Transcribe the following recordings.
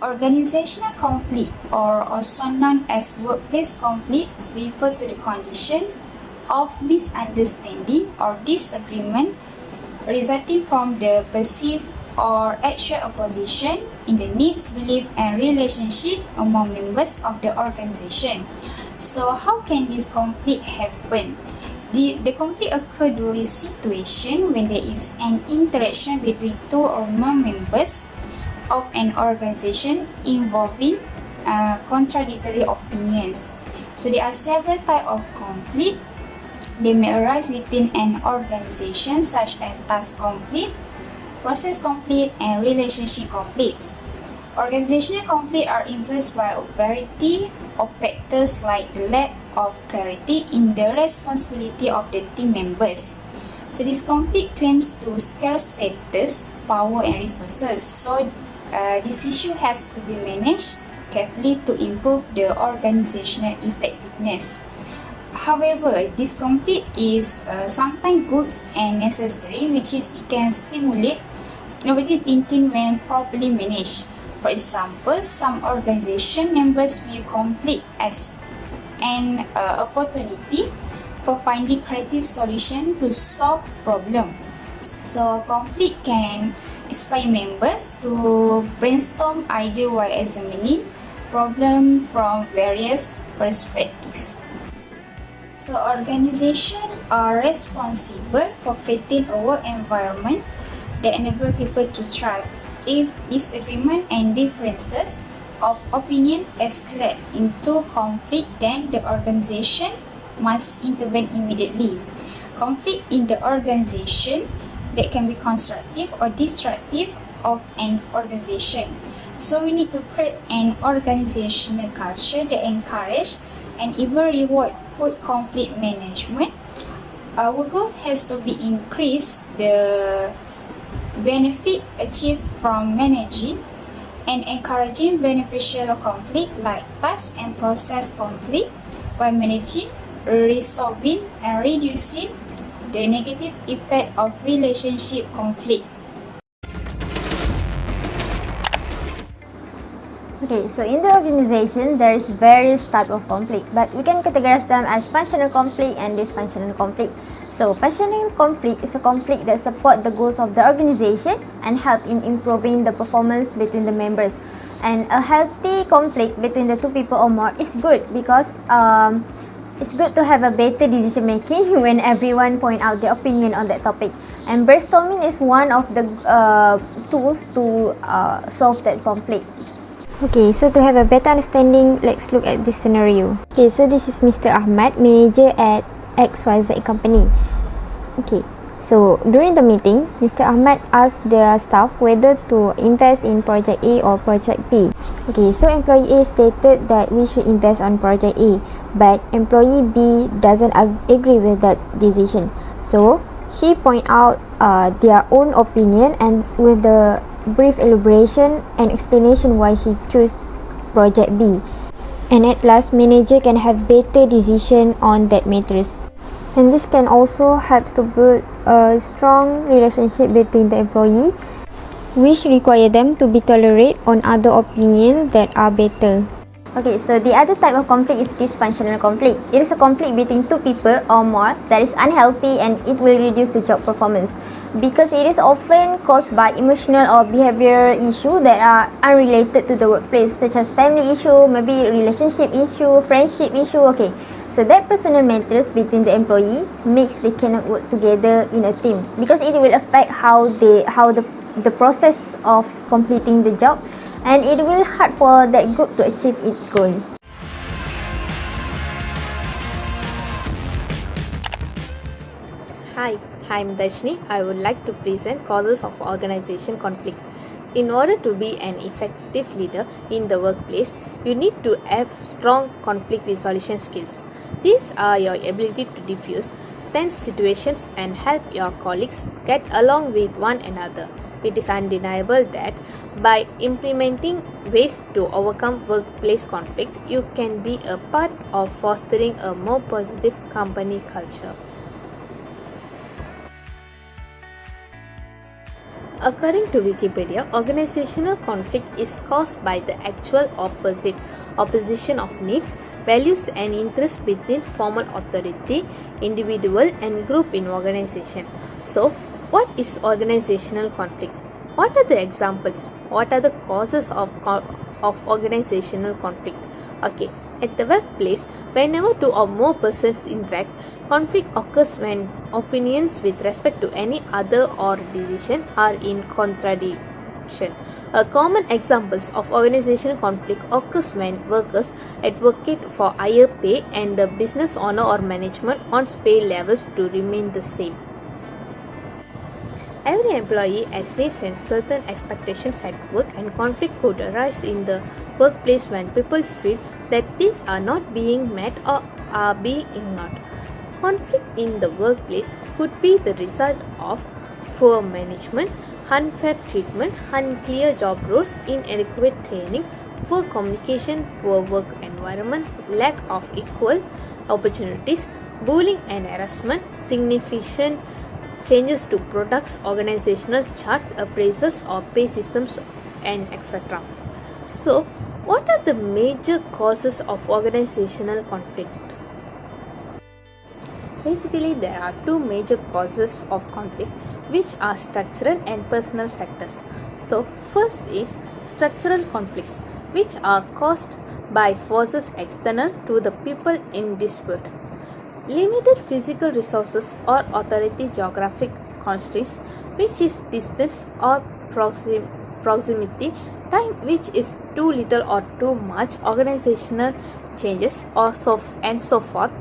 Organizational conflict, or also known as workplace conflicts, refer to the condition of misunderstanding or disagreement resulting from the perceived or actual opposition in the needs, belief, and relationship among members of the organization. So how can this conflict happen? The conflict occurs during situation when there is an interaction between two or more members of an organization involving contradictory opinions. So there are several types of conflict. They may arise within an organization, such as task conflict, process conflict, and relationship conflicts. Organizational conflicts are influenced by a variety of factors like the lack of clarity in the responsibility of the team members. So this conflict claims to scarce status, power, and resources. So this issue has to be managed carefully to improve the organizational effectiveness. However, this conflict is sometimes good and necessary, which is it can stimulate innovative thinking when properly managed. For example, some organization members view conflict as an opportunity for finding creative solutions to solve problems. So conflict can inspire members to brainstorm ideas while examining problems from various perspectives. So organizations are responsible for creating a work environment that enables people to thrive. If disagreement and differences of opinion escalate into conflict, then the organization must intervene immediately. Conflict in the organization that can be constructive or destructive of an organization. So we need to create an organizational culture that encourages and even reward good conflict management. Our goal has to be increase the benefit achieved from managing and encouraging beneficial conflict like task and process conflict by managing, resolving, and reducing the negative effect of relationship conflict. Okay, so in the organization, there is various types of conflict, but we can categorize them as functional conflict and dysfunctional conflict. So, functional conflict is a conflict that supports the goals of the organization and help in improving the performance between the members. And a healthy conflict between the two people or more is good because it's good to have a better decision making when everyone point out their opinion on that topic. And brainstorming is one of the tools to solve that conflict. Okay, so to have a better understanding, let's look at this scenario. Okay, so this is Mr. Ahmad, manager at XYZ company. Okay, so during the meeting, Mr. Ahmad asked the staff whether to invest in project A or project B. Okay, so employee A stated that we should invest on project A, but employee B doesn't agree with that decision. So she point out their own opinion and with the brief elaboration and explanation why she chose project B. And at last, manager can have better decision on that matters. And this can also help to build a strong relationship between the employee, which require them to be tolerant on other opinions that are better. Okay, so the other type of conflict is dysfunctional conflict. It is a conflict between two people or more that is unhealthy and it will reduce the job performance because it is often caused by emotional or behavioral issues that are unrelated to the workplace, such as family issue, maybe relationship issue, friendship issue. Okay, so that personal matters between the employee makes they cannot work together in a team because it will affect how the process of completing the job, and it will hard for that group to achieve its goal. Hi, I'm Dashni. I would like to present causes of organization conflict. In order to be an effective leader in the workplace, you need to have strong conflict resolution skills. These are your ability to diffuse tense situations and help your colleagues get along with one another. It is undeniable that by implementing ways to overcome workplace conflict, you can be a part of fostering a more positive company culture. According to Wikipedia, organizational conflict is caused by the actual opposition of needs, values and interests between formal authority, individual and group in organization. So, what is organizational conflict? What are the examples? What are the causes of organizational conflict? Okay, at the workplace, whenever two or more persons interact, conflict occurs when opinions with respect to any other or decision are in contradiction. A common examples of organizational conflict occurs when workers advocate for higher pay and the business owner or management wants pay levels to remain the same. Every employee has needs and certain expectations at work, and conflict could arise in the workplace when people feel that these are not being met or are being ignored. Conflict in the workplace could be the result of poor management, unfair treatment, unclear job roles, inadequate training, poor communication, poor work environment, lack of equal opportunities, bullying and harassment, significant changes to products, organizational charts, appraisals or pay systems, and etc. So, what are the major causes of organizational conflict? Basically, there are two major causes of conflict, which are structural and personal factors. So, first is structural conflicts, which are caused by forces external to the people in dispute. Limited physical resources or authority geographic constraints, which is distance or proximity, time which is too little or too much, organizational changes or so forth,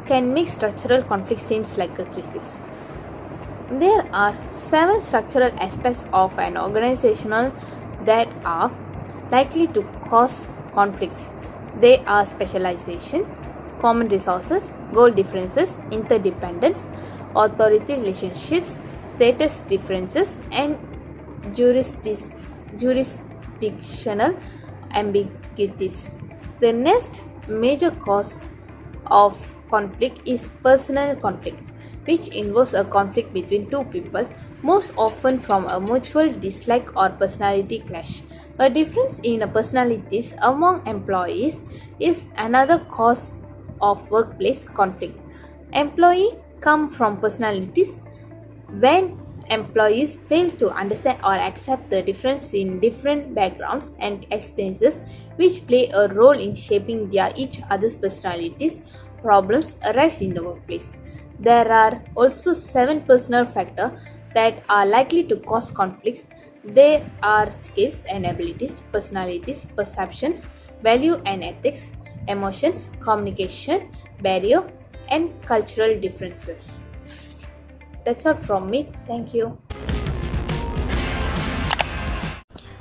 can make structural conflict seems like a crisis. There are 7 structural aspects of an organizational that are likely to cause conflicts. They are specialization, common resources, goal differences, interdependence, authority relationships, status differences, and jurisdictional ambiguities. The next major cause of conflict is personal conflict, which involves a conflict between two people, most often from a mutual dislike or personality clash. A difference in personalities among employees is another cause of workplace conflict. Employees come from personalities. When employees fail to understand or accept the difference in different backgrounds and experiences which play a role in shaping each other's personalities, problems arise in the workplace. There are also 7 personal factors that are likely to cause conflicts. They are skills and abilities, personalities, perceptions, value and ethics, emotions, communication, barrier, and cultural differences. That's all from me. Thank you.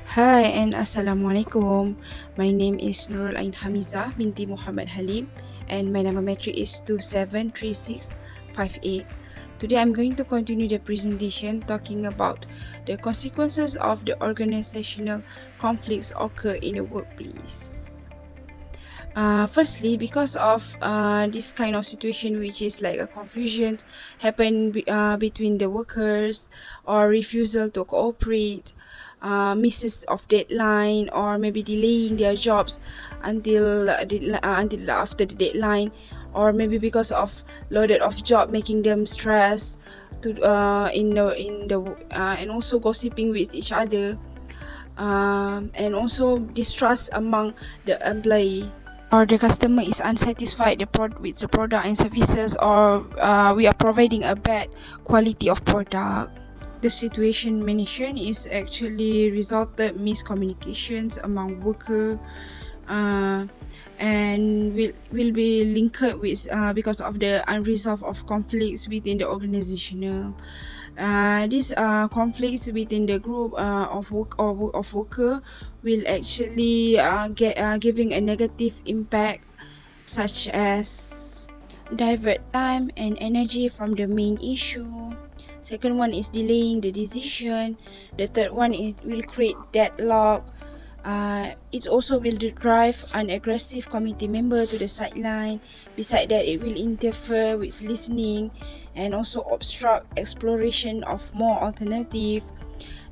Hi and Assalamualaikum. My name is Nurul Ain Hamizah binti Muhammad Halim and my number is 273658. Today I'm going to continue the presentation talking about the consequences of the organizational conflicts occur in a workplace. Firstly, because of this kind of situation, which is like a confusion happen between the workers or refusal to cooperate, misses of deadline, or maybe delaying their jobs until after the deadline, or maybe because of loaded of job making them stress to and also gossiping with each other, and also distrust among the employee, or the customer is unsatisfied with the product and services, or we are providing a bad quality of product. The situation mentioned is actually resulted miscommunications among worker, and will be linked with because of the unresolved of conflicts within the organizational. These conflicts within the group of worker will actually giving a negative impact, such as divert time and energy from the main issue. Second one is delaying the decision. The third one is will create deadlock. It also will drive an aggressive committee member to the sideline. Besides that, it will interfere with listening and also obstruct exploration of more alternative.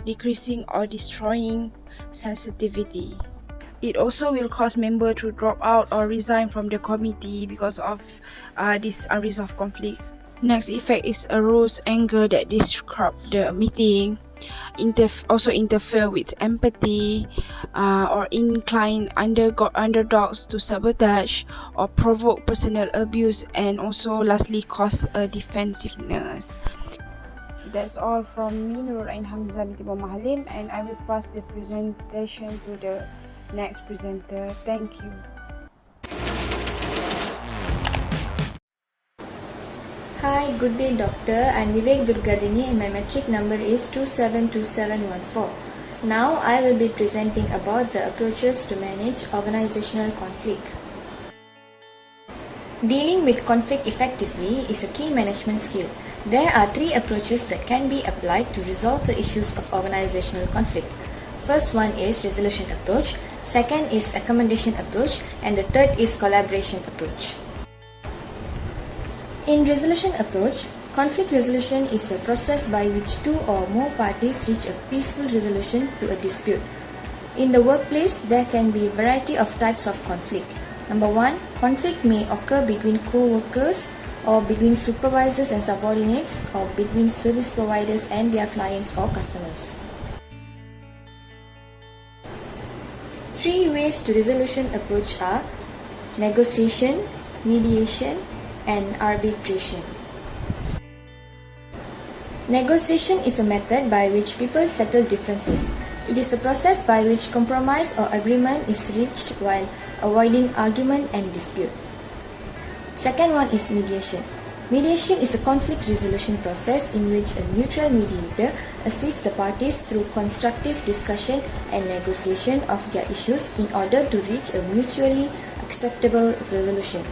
decreasing or destroying sensitivity. It also will cause members to drop out or resign from the committee because of this unresolved conflicts. Next effect is arouse anger that disrupt the meeting, also interfere with empathy, or incline underdogs to sabotage or provoke personal abuse, and also lastly cause a defensiveness. That's all from me, Nurul Ain Hamzah binti Muhammad Halim, and I will pass the presentation to the next presenter. Thank you. Hi, good day doctor. I'm Vivek Durgadini and my metric number is 272714. Now I will be presenting about the approaches to manage organizational conflict. Dealing with conflict effectively is a key management skill. There are 3 approaches that can be applied to resolve the issues of organizational conflict. First one is resolution approach, second is accommodation approach, and the third is collaboration approach. In resolution approach, conflict resolution is a process by which 2 or more parties reach a peaceful resolution to a dispute. In the workplace, there can be a variety of types of conflict. Number 1, conflict may occur between co-workers, or between supervisors and subordinates, or between service providers and their clients or customers. 3 ways to resolution approach are negotiation, mediation, and arbitration. Negotiation is a method by which people settle differences. It is a process by which compromise or agreement is reached while avoiding argument and dispute. Second one is mediation. Mediation is a conflict resolution process in which a neutral mediator assists the parties through constructive discussion and negotiation of their issues in order to reach a mutually acceptable resolution.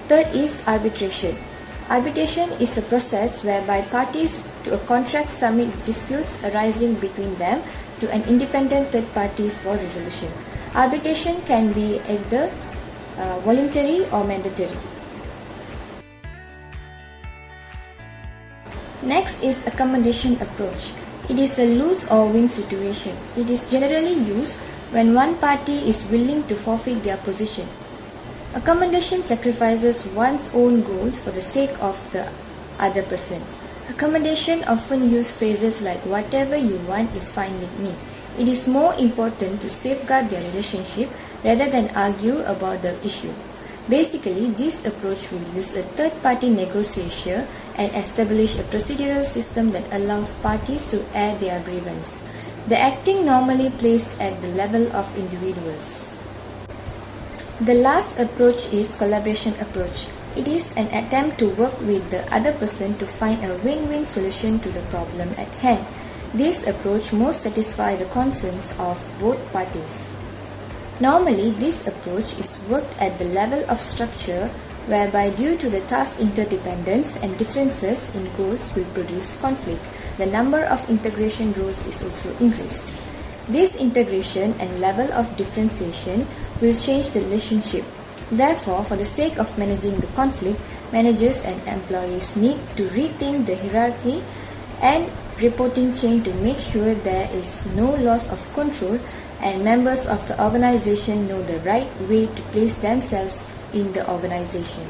Third is arbitration. Arbitration is a process whereby parties to a contract submit disputes arising between them to an independent third party for resolution. Arbitration can be either voluntary or mandatory. Next is accommodation approach. It is a lose or win situation. It is generally used when one party is willing to forfeit their position. Accommodation sacrifices one's own goals for the sake of the other person. Accommodation often use phrases like "whatever you want is fine with me." It is more important to safeguard their relationship rather than argue about the issue. Basically, this approach will use a third-party negotiator and establish a procedural system that allows parties to air their grievance. The acting normally placed at the level of individuals. The last approach is collaboration approach. It is an attempt to work with the other person to find a win-win solution to the problem at hand. This approach most satisfies the concerns of both parties. Normally, this approach is worked at the level of structure whereby due to the task interdependence and differences in goals will produce conflict, the number of integration roles is also increased. This integration and level of differentiation will change the relationship. Therefore, for the sake of managing the conflict, managers and employees need to rethink the hierarchy and reporting chain to make sure there is no loss of control and members of the organization know the right way to place themselves in the organization.